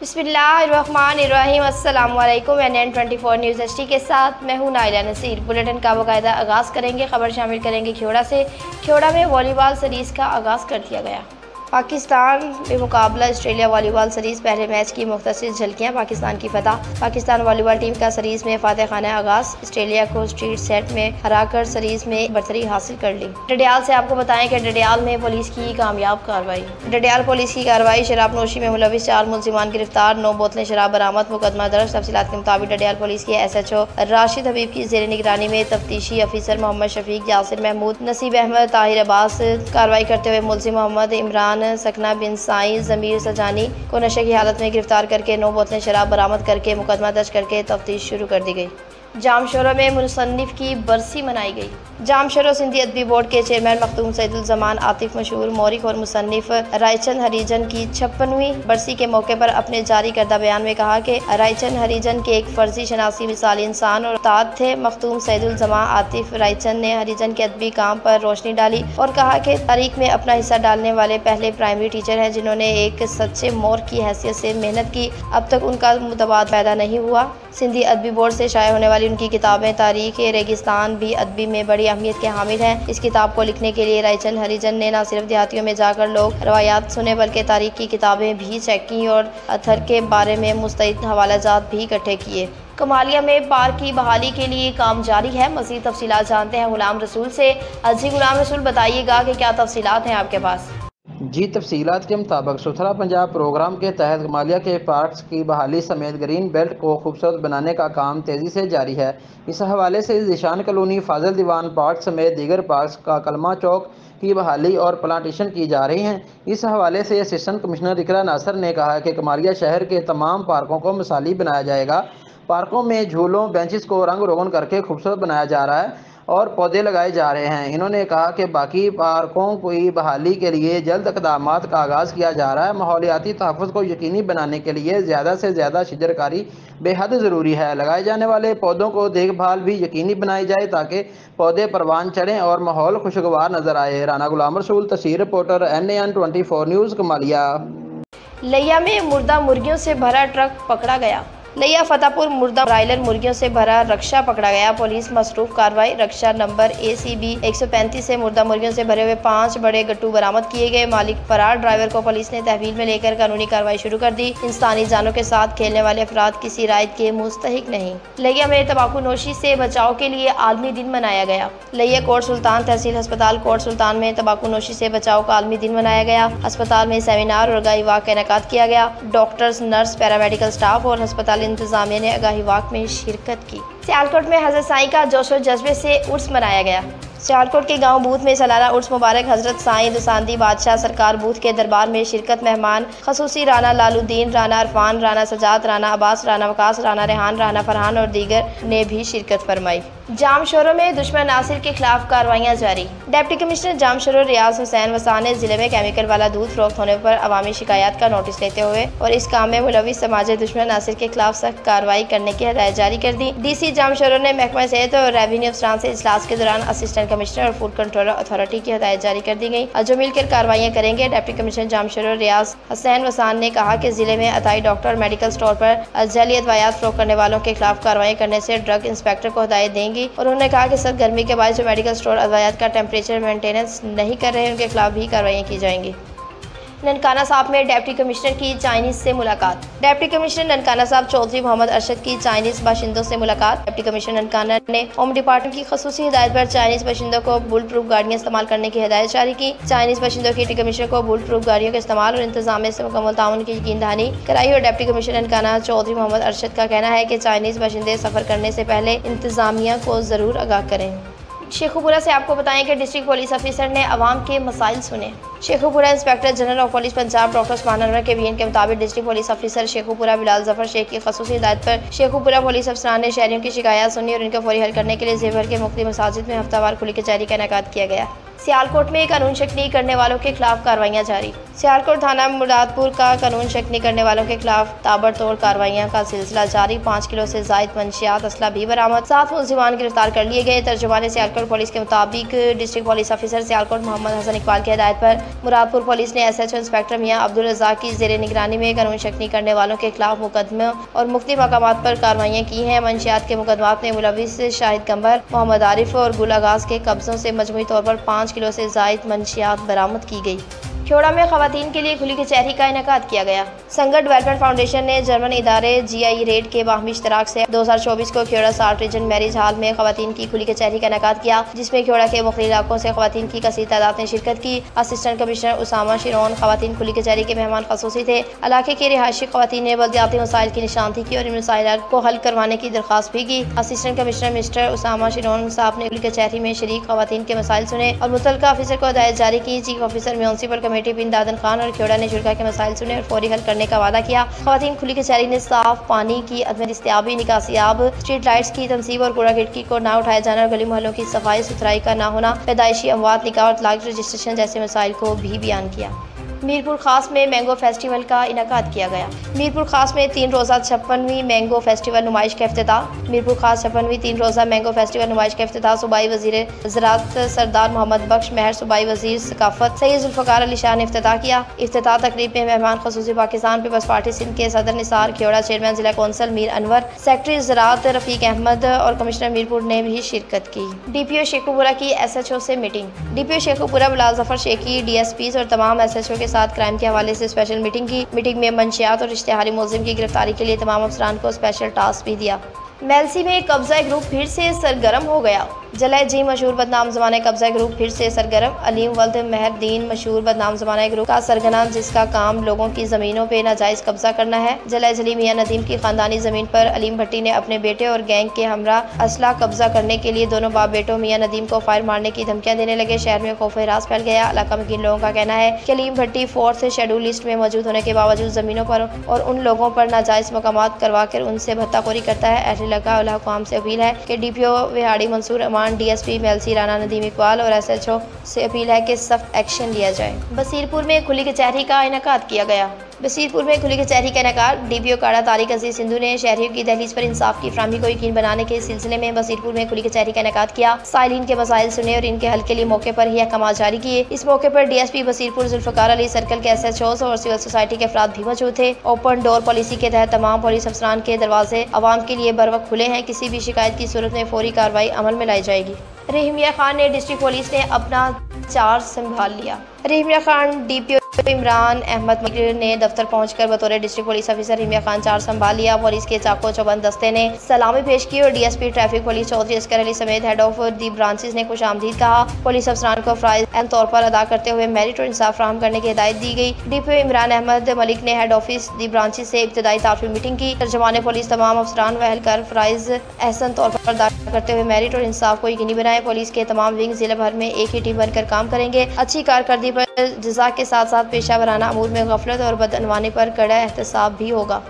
बिस्मिल्लाहिर्रहमानिर्रहीम। अस्सलामुअलैकुम। NN24 news HD के साथ मैं हूं नाइला नसीर। बुलेटिन का बाकायदा आगाज़ करेंगे। खबर शामिल करेंगे ख्योड़ा से। ख्योड़ा में वॉलीबॉल सीरीज़ का आगाज़ कर दिया गया। पाकिस्तान बेमुकाबला ऑस्ट्रेलिया वॉलीबॉल सीरीज़ पहले मैच की मुख्तसर झलकियाँ। पाकिस्तान की फतह। पाकिस्तान वॉलीबॉल टीम का सीरीज़ में फातह-खाना आगाज़। ऑस्ट्रेलिया को स्ट्रीट सेट में हराकर सीरीज़ में बरतरी हासिल कर ली। डडियाल से आपको बताएं कि डडियाल में पुलिस की कामयाब कार्रवाई। डडियाल पुलिस की कार्रवाई। शराबनोशी में मुलविस 4 मुलजिमान गिरफ्तार। 9 बोतलें शराब बरामद। मुकदमा दर्ज। तफसीलात के मुताबिक डडियाल पुलिस के SHO राशिद हबीब की ज़ेर निगरानी में तफ्तीशी अफसर मोहम्मद शफीक, यासिर महमूद, नसीब अहमद, ताहिर अब्बास कार्रवाई करते हुए मुलजिम मोहम्मद इमरान, सकना बिन साई, ज़मीर सजानी को नशे की हालत में गिरफ्तार करके 9 बोतलें शराब बरामद करके मुकदमा दर्ज करके तफ्तीश शुरू कर दी गई। जामशोरों में मुसन्निफ की बरसी मनाई गई। जामशोरों सिंधी अदबी बोर्ड के चेयरमैन मखदूम सैदुल-ज़मान आतिफ, मशहूर मौरिख और मुसन्निफ रायचंद हरिजन की 56वीं बरसी के मौके पर अपने जारी करदा बयान में कहा कि रायचंद हरिजन के एक फर्जी शनासी मिसाली इंसान और उस्ताद थे। मखदूम सैदुल-ज़मान आतिफ रायचंद ने हरिजन के अदबी काम पर रोशनी डाली और कहा कि तारीख में अपना हिस्सा डालने वाले पहले प्राइमरी टीचर हैं जिन्होंने एक सच्चे मोर की हैसियत से मेहनत की। अब तक उनका मुतबाद पैदा नहीं हुआ। सिंधी अदबी बोर्ड से शाया होने वाली उनकी किताबें तारीख रेगिस्तान भी अदबी में बड़ी अहमियत के हामिल हैं। इस किताब को लिखने के लिए रायचंद हरिजन ने न सिर्फ देहातियों में जाकर लोग रवायात सुने बल्कि तारीख की किताबें भी चेक की और अथर के बारे में मुस्तैद हवालाजात भी इकट्ठे किए। कमालिया में पार्क की बहाली के लिए काम जारी है। मज़ीद तफसीलात जानते हैं गुलाम रसूल से। जी गुलाम रसूल, बताइएगा कि क्या तफसीलात हैं आपके पास? जी, तफसीलात के मुताबिक सुथरा पंजाब प्रोग्राम के तहत कमालिया के पार्क्स की बहाली समेत ग्रीन बेल्ट को खूबसूरत बनाने का काम तेज़ी से जारी है। इस हवाले से ज़ीशान कॉलोनी, फाजिल दीवान पार्क समेत दीगर पार्क्स का कलमा चौक की बहाली और प्लांटेशन की जा रही हैं। इस हवाले से असिस्टेंट कमिश्नर इकरा नासर ने कहा कि कमालिया शहर के तमाम पार्कों को मिसाली बनाया जाएगा। पार्कों में झूलों, बेंचेस को रंग रोगन करके खूबसूरत बनाया जा रहा है और पौधे लगाए जा रहे हैं। इन्होंने कहा कि बाकी पार्कों की बहाली के लिए जल्द इक़दामात का आगाज़ किया जा रहा है। माहौलियाती तहफ़्फ़ुज़ को यकीनी बनाने के लिए ज़्यादा से ज़्यादा शजरकारी बेहद ज़रूरी है। लगाए जाने वाले पौधों को देखभाल भी यकीनी बनाई जाए ताकि पौधे परवान चढ़ें और माहौल खुशगवार नज़र आए। राना गुलाम रसूल, तस्वीर रिपोर्टर, NN24 न्यूज़, कमालिया। लिया में मुर्दा मुर्गियों से भरा ट्रक पकड़ा गया। लिया फतेहपुर मुर्दा ब्रायलर मुर्गियों से भरा रक्षा पकड़ा गया। पुलिस मसरूफ कार्रवाई। रक्षा नंबर ACB 135 से मुर्दा मुर्गियों से भरे हुए 5 बड़े गट्टू बरामद किए गए। मालिक फरार। ड्राइवर को पुलिस ने तहवील में लेकर कानूनी कार्रवाई शुरू कर दी। इंसानी जानों के साथ खेलने वाले अफराद किसी रायत के मुस्तहिक नहीं। लिया में तंबाकू नोशी से बचाव के लिए आलमी दिन मनाया गया। लिया कोट सुल्तान तहसील अस्पताल कोट सुल्तान में तंबाकू नोशी से बचाव का आलमी दिन मनाया गया। अस्पताल में सेमिनार और आगाही वाक का इनेकाद किया गया। डॉक्टर्स, नर्स, पैरामेडिकल स्टाफ और अस्पताल इंतजामिया ने आगाही वाक में शिरकत की। सियालकोट में हज़रत साईं का जोशो जज्बे से उर्स मनाया गया। सियालकोट के गांव बूथ में सालाना उर्स मुबारक हज़रत साईं दुसांदी बादशाह सरकार बूथ के दरबार में शिरकत। मेहमान खसूसी राना लालुद्दीन, राना अरफान, राना सजाद, राना अब्बास, राना वकास, राना रेहान, राना फरहान और दीगर ने भी शिरकत फरमाई। जामशोरों में दुश्मन नासिर के खिलाफ कार्रवाइयाँ जारी। डिप्टी कमिश्नर जामशोरों रियाज हुसैन वसान ने जिले में केमिकल वाला दूध फरोख्त होने पर अवामी शिकायत का नोटिस लेते हुए और इस काम में मुलविस समाज दुश्मन नासिर के खिलाफ सख्त कार्रवाई करने की हिदायत जारी कर दी। DC जामशोरों ने महकमा सेहत और रेवेन्यू अफसरान से इजलास के दौरान असिस्टेंट कमिश्नर और फूड कंट्रोलर अथॉरिटी की हिदायत जारी कर दी गई। जो मिलकर कार्रवाइयाँ करेंगे। डिप्टी कमिश्नर जामशोरों रियाज हुसैन वसान ने कहा कि जिले में अताई डॉक्टर मेडिकल स्टोर पर जैली अदवायात फरोख्त करने वालों के खिलाफ कार्रवाई करने से ड्रग इंस्पेक्टर को हिदायत देंगी। और उन्होंने कहा कि सख्त गर्मी के बाद जो मेडिकल स्टोर अदवायात का टेम्परेचर मेंटेनेंस नहीं कर रहे उनके खिलाफ भी कार्रवाइयाँ की जाएंगी। ननकाना साहब में डिप्टी कमिश्नर की चाइनीज से मुलाकात। डिप्टी कमिश्नर ननकाना साहब चौधरी मोहम्मद अरशद की चाइनीज बाशिंदों से मुलाकात। डिप्टी कमिश्नर ननकाना ने होम डिपार्टमेंट की खसूसी हिदायत पर चाइनीज बाशिंदों को बुलेट प्रूफ गाड़ियाँ इस्तेमाल करने की हिदायत जारी की। चाइनीज बाशिंदों की डिप्टी कमिश्नर को बुलेट प्रूफ गाड़ियों के इस्तेमाल और इंतजाम से मुकम्मल ताउन की यकीन दहानी कराई। और डिप्टी कमिश्नर ननकाना चौधरी मोहम्मद अरशद का कहना है कि चाइनीज बाशिंदे सफर करने से पहले इंतजामिया को जरूर आगाह करें। शेखुपुरा से आपको बताएं कि डिस्ट्रिक्ट पुलिस ऑफिसर ने अवाम के मसाइल सुने। Sheikhupura inspector general of police Punjab doctor Usman Anwar के बयान के मुताबिक district police officer Sheikhupura Bilal Zafar Sheikh की खसूसी हिदायत पर शेखुपुरा पुलिस अफसरान ने शहरियों की शिकायत सुनी और इनका फौरी हल करने के लिए जेवर के मुख्तलिफ मसाजिद में हफ्तावार खुली कचहरी का इनेकाद किया गया। सियालकोट में कानून शिकनी करने वालों के खिलाफ कार्रवाइयां जारी। सियालकोट थाना मुरादपुर का कानून शिकनी करने वालों के खिलाफ ताबड़तोड़ कार्रवाइयां का सिलसिला जारी। 5 किलो से जायद मंशियात असला भी बरामद, 7 मुलजिमान गिरफ्तार कर लिए गए। तर्जुमान सियालकोट पुलिस के मुताबिक district police officer Sialkot Mohammad Hasan Iqbal की हिदायत पर मुरादपुर पुलिस ने SHO इंस्पेक्टर मियां अब्दुल रज़ाक की जेर निगरानी में कानून शिकनी करने वालों के खिलाफ मुकदमे और मुख्तलिफ मकामात पर कार्रवाइयां की हैं। मंशियात के मुकदमात में मुलविस शाहिद कम्बर, मोहम्मद आरिफ और गुल आगाज के कब्जों से मजमूई तौर पर 5 किलो से जायद मंशियात बरामद की गई। खेड़ा में खवातीन के लिए खुली कचहरी का इनेकाद किया गया। संगत डेवलपमेंट फाउंडेशन ने जर्मन इदारे GI रेड के बाहमी इश्तराक से 2024 को खेड़ा सार्ट रीजन मैरिज हॉल में खवातीन की खुली कचहरी का इनेकाद किया, जिसमें खेड़ा के मुख्तलिफ इलाकों से खवातीन की कसीर तादाद ने शिरकत की। असिस्टेंट कमिश्नर उसामा शिरोन खवातीन खुली कचहरी के मेहमान खसूसी थे। इलाके के रिहायशी खवातीन ने बल्दियाती मसाइल की निशानदी की और इन मसाइल को हल करवाने की दरख्वास्त भी की। असिस्टेंट कमिश्नर मिस्टर उसामा शिरोन साहब ने खुली कचहरी में शरीक खवातीन के मसाइल सुने और मुतल्लिका ऑफिसर को हिदायत जारी की। चीफ ऑफिसर म्यूनसिपल कमेटी बिन दादन खान और खेड़ा ने जुर्गा के मसाइल सुने और फौरी हल करने का वादा किया। खवातीन खुली कचहरी ने साफ पानी की अदम दस्तियाबी, निकासियाब स्ट्रीट लाइट्स की तंसीब और कूड़ा गिट्टी को ना उठाया जाना और गली मोहल्लों की सफाई सुथराई का ना होना, पैदाइशी अमवात, निकाह और तलाक रजिस्ट्रेशन जैसे मसाइल को भी बयान किया। मीरपुर खास में मैंगो फेस्टिवल का इनेकाद किया गया। मीरपुर खास में 3 रोज़ा 56वीं मैंगो फेस्टिवल नुमाइश का इफ्तिताह। मीरपुर खास 56वीं 3 रोज़ा मैंगो फेस्टिवल नुमाइश का इफ्तिताह सूबाई वज़ीर ज़राअत सरदार मोहम्मद बख्श महर, सूबाई वज़ीर सकाफ़त सैयद ज़ुल्फ़िकार अली शाह ने इफ्तिताह किया। इफ्तिताह तकरीब में मेहमान ख़ुसूसी पाकिस्तान पीपल्स पार्टी सिंध के सदर निसार खेड़ा, चेयरमैन ज़िला कौंसल मीर अनवर, सेक्रेटरी ज़राअत रफ़ीक अहमद और कमिश्नर मीरपुर ने भी शिरकत की। DPO शेखुपुरा की SHO से मीटिंग। DPO शेखुपुरा बिलाल ज़फ़र शेखी DSPs और तमाम SHO के साथ क्राइम के हवाले से स्पेशल मीटिंग की। मीटिंग में मंशियात और इश्तिहारी मुलजिम की गिरफ्तारी के लिए तमाम अफसरान को स्पेशल टास्क भी दिया। मेलसी में कब्जा ग्रुप फिर से सरगर्म हो गया। जलय जी मशहूर बदनाम ज़माने कब्जा ग्रुप फिर से सरगर्म। अलीम वल्द मेहरदीन मशहूर बदनाम ज़माने ग्रुप का सरगना, जिसका काम लोगों की ज़मीनों पे नाजायज़ कब्जा करना है। जलय जली मियां नदीम की खानदानी ज़मीन पर अलीम भट्टी ने अपने बेटे और गैंग के हमरा असला कब्जा करने के लिए दोनों बाप बेटों मियां नदीम को फायर मारने की धमकियां देने लगे। शहर में खौफ हिरास फैल गया। इलाका में लोगों का कहना है कि अलीम भट्टी 4th शेड्यूल लिस्ट में मौजूद होने के बावजूद ज़मीनों पर और उन लोगों पर नाजायज़ मकामात करवा कर उनसे भत्ताखोरी करता है। अहले इलाका और हुकाम से अपील है कि DPO विहाड़ी मंसूर अमान, DSP मेलसी राना नदीम इकबाल और SHO से अपील है कि सख्त एक्शन लिया जाए। बसीरपुर में खुली कचहरी का इनेकाद किया गया। बसीरपुर में खुली कचहरी का इनेकाद। DPO काड़ा तारिक अजीज सिंधु ने शहरियों की दहलीज पर इंसाफ की फराहमी को यकीन बनाने के सिलसिले में बसीरपुर में खुली कचहरी का इनेकाद किया। साइलिन के मसाइल सुने और इनके हल के लिए मौके पर ही अहकाम जारी किए। इस मौके पर DSP बसीरपुर ज़ुल्फ़िकार अली, सर्कल के SHOs और सिविल सोसाइटी के अफराद भी मौजूद थे। ओपन डोर पॉलिसी के तहत तमाम पुलिस अफसरान के दरवाजे आवाम के लिए बर वक्त खुले हैं। किसी भी शिकायत की सूरत में फौरी कार्रवाई अमल में लाई जाएगी। रहीमिया खान ने डिस्ट्रिक्ट पुलिस ने अपना चार्ज संभाल लिया। रहीमिया खान DPO इमरान अहमद ने दफ्तर पहुंचकर बतौर district police officer Rahimia Khan charge संभाल लिया। पुलिस के चाको चौबंद दस्ते ने सलामी पेश की और DSP traffic police Chaudhry Asghar Ali समेत हेड ऑफ दी ब्रांचेस ने खुशामदीद कहा। पुलिस अफसरान को फराइज अहम तौर पर अदा करते हुए मेरिट और इंसाफ फराहम करने की हिदायत दी गई। DPO इमरान अहमद मलिक ने हेड ऑफिस दी ब्रांचेस से इब्तदाई तारफी मीटिंग की। तर्जुमान पुलिस तमाम अफसरान व एहलकार फराइज एहसन तौर पर अदा करते हुए मेरिट और इंसाफ को यकीनी बनाए। पुलिस के तमाम विंग जिले भर में एक ही टीम बनकर काम करेंगे। अच्छी कारकर्दगी पर जज़ा के साथ साथ पेशा वराना अमूर में गफलत और बदअनवानी पर कड़ा एहतसाब भी होगा।